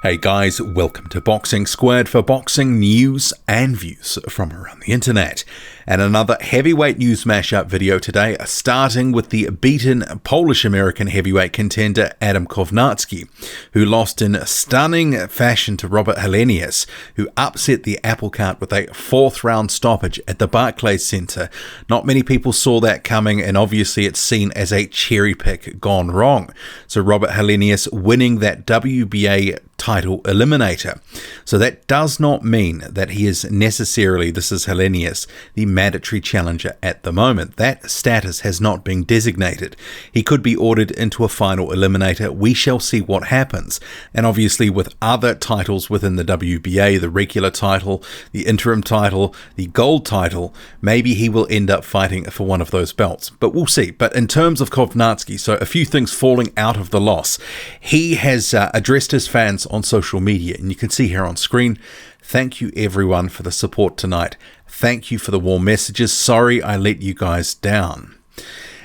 Hey guys, welcome to Boxing Squared for boxing news and views from around the internet. And another heavyweight news mashup video today, starting with the beaten Polish-American heavyweight contender Adam Kownacki, who lost in stunning fashion to Robert Helenius, who upset the apple cart with a fourth round stoppage at the Barclays Center. Not many people saw that coming, and obviously it's seen as a cherry pick gone wrong. So Robert Helenius winning that WBA title eliminator. So that does not mean that he is necessarily, this is Helenius, the mandatory challenger at the moment. That status has not been designated. He could be ordered into a final eliminator. We shall see what happens. And obviously with other titles within the WBA, the regular title, the interim title, the gold title, maybe he will end up fighting for one of those belts. But we'll see. But in terms of Kownacki, so a few things falling out of the loss. He has addressed his fans on social media, and you can see here on screen, thank you everyone for the support tonight. Thank you for the warm messages. Sorry I let you guys down.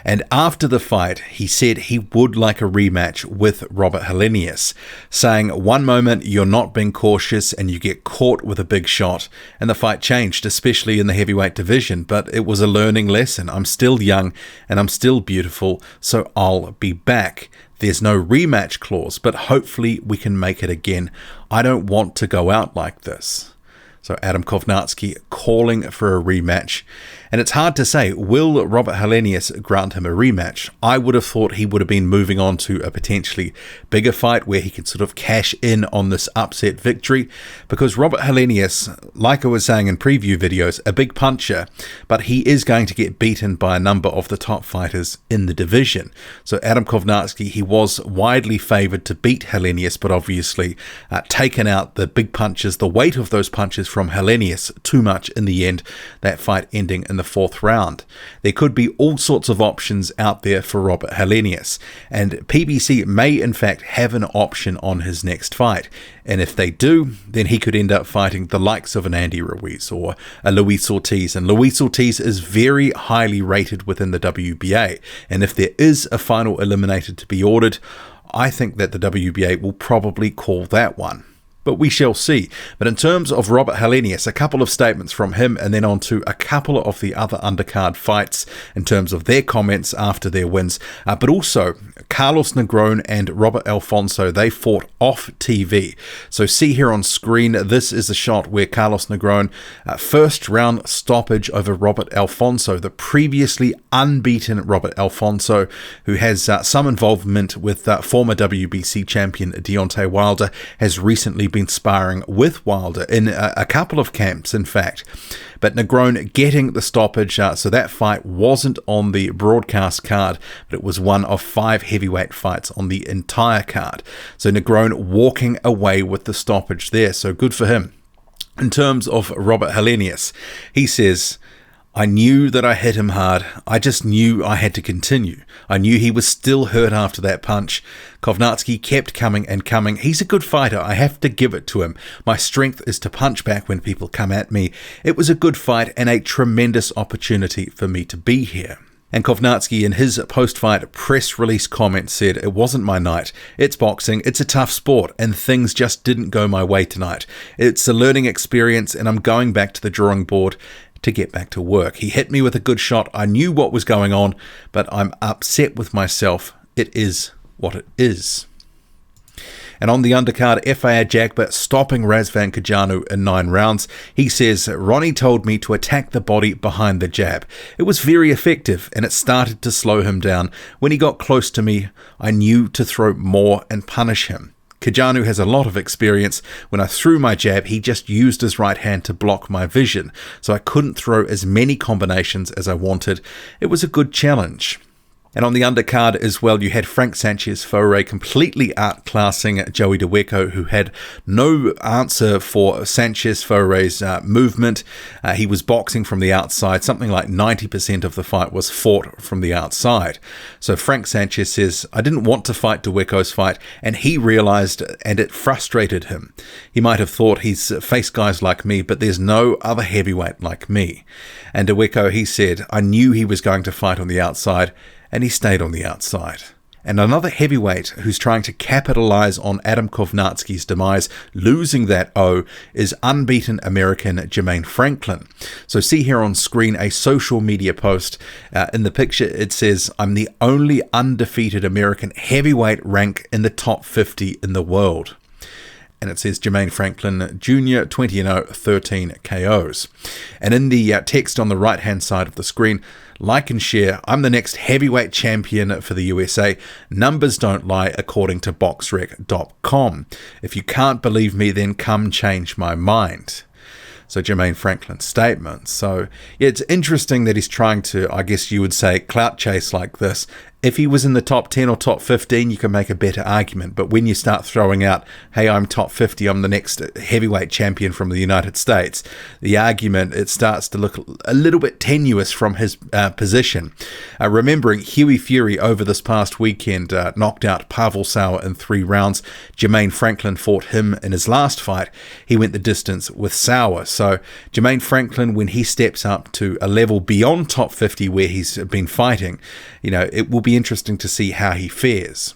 And after the fight, he said he would like a rematch with Robert Helenius, saying, one moment you're not being cautious and you get caught with a big shot, and the fight changed, especially in the heavyweight division, but it was a learning lesson. I'm still young and I'm still beautiful, so I'll be back. There's no rematch clause, but hopefully we can make it again. I don't want to go out like this. So Adam Kownacki calling for a rematch. And it's hard to say, will Robert Helenius grant him a rematch? I would have thought he would have been moving on to a potentially bigger fight where he could sort of cash in on this upset victory, because Robert Helenius, like I was saying in preview videos, a big puncher, but he is going to get beaten by a number of the top fighters in the division. So Adam Kownacki, he was widely favoured to beat Helenius, but obviously taken out the big punches, the weight of those punches from Helenius too much in the end, that fight ending in the fourth round. There could be all sorts of options out there for Robert Helenius, and PBC may in fact have an option on his next fight, and if they do, then he could end up fighting the likes of an Andy Ruiz or a Luis Ortiz, and Luis Ortiz is very highly rated within the WBA, and if there is a final eliminator to be ordered, I think that the WBA will probably call that one. But we shall see. But in terms of Robert Helenius, a couple of statements from him, and then on to a couple of the other undercard fights in terms of their comments after their wins. But also, Carlos Negron and Robert Alfonso, they fought off TV. So see here on screen, this is a shot where Carlos Negron, first round stoppage over Robert Alfonso, the previously unbeaten Robert Alfonso, who has some involvement with former WBC champion Deontay Wilder, has recently been sparring with Wilder in a couple of camps, in fact. But Negron getting the stoppage, so that fight wasn't on the broadcast card, but it was one of 5 heavyweight fights on the entire card. So Negron walking away with the stoppage there, so good for him. In terms of Robert Helenius, he says, I knew that I hit him hard. I just knew I had to continue. I knew he was still hurt after that punch. Kownacki kept coming and coming. He's a good fighter. I have to give it to him. My strength is to punch back when people come at me. It was a good fight and a tremendous opportunity for me to be here. And Kownacki, in his post-fight press release comment, said, it wasn't my night. It's boxing. It's a tough sport, and things just didn't go my way tonight. It's a learning experience, and I'm going back to the drawing board to get back to work. He hit me with a good shot. I knew what was going on, but I'm upset with myself. It is what it is. And on the undercard, Efe Ajagba stopping Razvan Kajanu in 9 rounds. He says, Ronnie told me to attack the body behind the jab. It was very effective, and it started to slow him down. When he got close to me, I knew to throw more and punish him. Kajanu has a lot of experience. When I threw my jab, he just used his right hand to block my vision, so I couldn't throw as many combinations as I wanted. It was a good challenge. And on the undercard as well, you had Frank Sanchez Faure completely outclassing Joey Dawejko, who had no answer for Sanchez Faure's movement. He was boxing from the outside. Something like 90% of the fight was fought from the outside. So Frank Sanchez says, I didn't want to fight Dawejko's fight, and he realized, and it frustrated him. He might have thought he's faced guys like me, but there's no other heavyweight like me. And Dawejko, he said, I knew he was going to fight on the outside, and he stayed on the outside. And another heavyweight who's trying to capitalize on Adam Kownacki's demise, losing that O, is unbeaten American Jermaine Franklin. So see here on screen a social media post. In the picture it says, I'm the only undefeated American heavyweight rank in the top 50 in the world. And it says Jermaine Franklin Jr., 20-0, 13 KOs. And in the text on the right-hand side of the screen, like and share, I'm the next heavyweight champion for the USA. Numbers don't lie, according to boxrec.com. If you can't believe me, then come change my mind. So Jermaine Franklin's statement. So yeah, it's interesting that he's trying to, I guess you would say, clout chase like this. If he was in the top 10 or top 15, you can make a better argument. But when you start throwing out, hey, I'm top 50, I'm the next heavyweight champion from the United States, the argument, it starts to look a little bit tenuous from his position. Remembering Hughie Fury over this past weekend knocked out Pavel Saure in 3 rounds. Jermaine Franklin fought him in his last fight. He went the distance with Saure. So Jermaine Franklin, when he steps up to a level beyond top 50 where he's been fighting, you know, it will be interesting to see how he fares.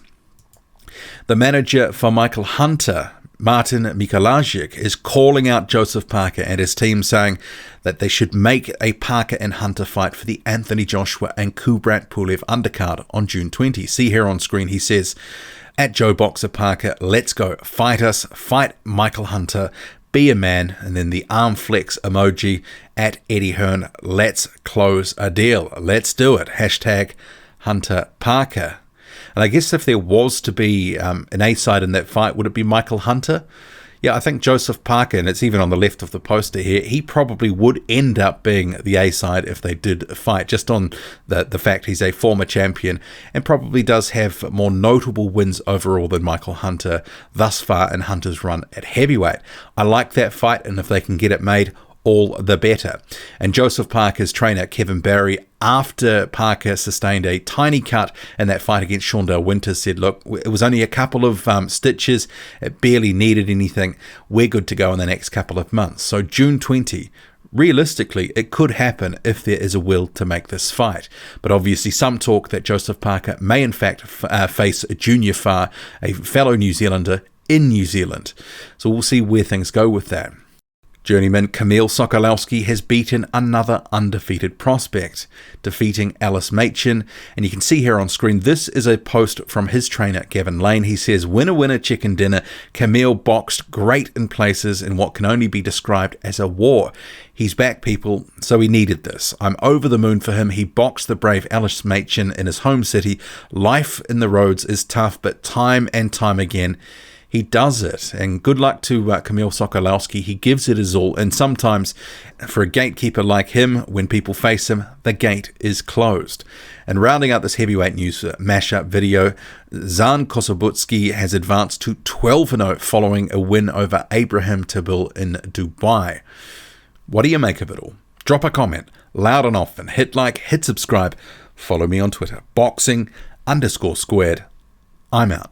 The manager for Michael Hunter, Martin Mikolajic, is calling out Joseph Parker and his team, saying that they should make a Parker and Hunter fight for the Anthony Joshua and Kubrat Pulev undercard on June 20. See here on screen, he says, at Joe Boxer Parker, let's go, fight us, fight Michael Hunter, be a man, and then the arm flex emoji at Eddie Hearn, let's close a deal, let's do it, hashtag Hunter Parker. And I guess if there was to be an A-side in that fight, would it be Michael Hunter? Yeah, I think Joseph Parker, and it's even on the left of the poster here, he probably would end up being the A-side if they did fight, just on the fact he's a former champion and probably does have more notable wins overall than Michael Hunter thus far in Hunter's run at heavyweight. I like that fight, and if they can get it made, all the better. And Joseph Parker's trainer, Kevin Barry, after Parker sustained a tiny cut in that fight against Shondell Winters, said, look, it was only a couple of stitches, it barely needed anything, we're good to go in the next couple of months. So June 20, realistically, it could happen if there is a will to make this fight. But obviously some talk that Joseph Parker may in fact face Junior Faure, a fellow New Zealander in New Zealand. So we'll see where things go with that. Journeyman Kamil Sokolowski has beaten another undefeated prospect, defeating Alice Machin. And you can see here on screen, this is a post from his trainer, Gavin Lane. He says, winner, winner, chicken dinner. Kamil boxed great in places in what can only be described as a war. He's back, people, so he needed this. I'm over the moon for him. He boxed the brave Alice Machin in his home city. Life in the roads is tough, but time and time again, he does it, and good luck to Kamil Sokolowski. He gives it his all, and sometimes for a gatekeeper like him, when people face him, the gate is closed. And rounding out this heavyweight news mashup video, Zhan Kossobutskiy has advanced to 12-0 following a win over Abraham Tabil in Dubai. What do you make of it all? Drop a comment, loud and often, hit like, hit subscribe, follow me on Twitter, boxing_squared. I'm out.